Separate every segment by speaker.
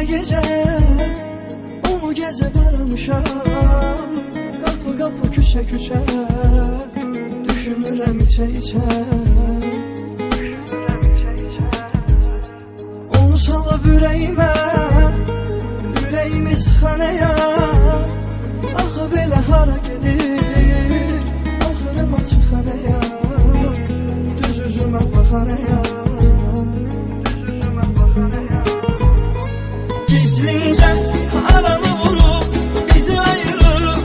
Speaker 1: gece onu gezip aramışam. Kapı kapı küçe küçe düşünürəm içe içe. Onu salıb ürəyimə, ürəyimi sıxanaya. Axı belə hara gedir, axırım açıq xanaya. Düz üzümə baxanaya. Gizlincə aranı vurub, bizi ayırıb,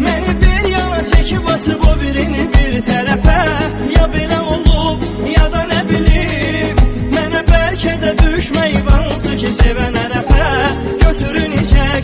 Speaker 1: məni bir yana çəkib atıb o birini bir tərəfə. Ya belə olub, ya da nə bilim, mənə bəlkə də düşməyib hansı ki sevən ərəfə. Götürün içək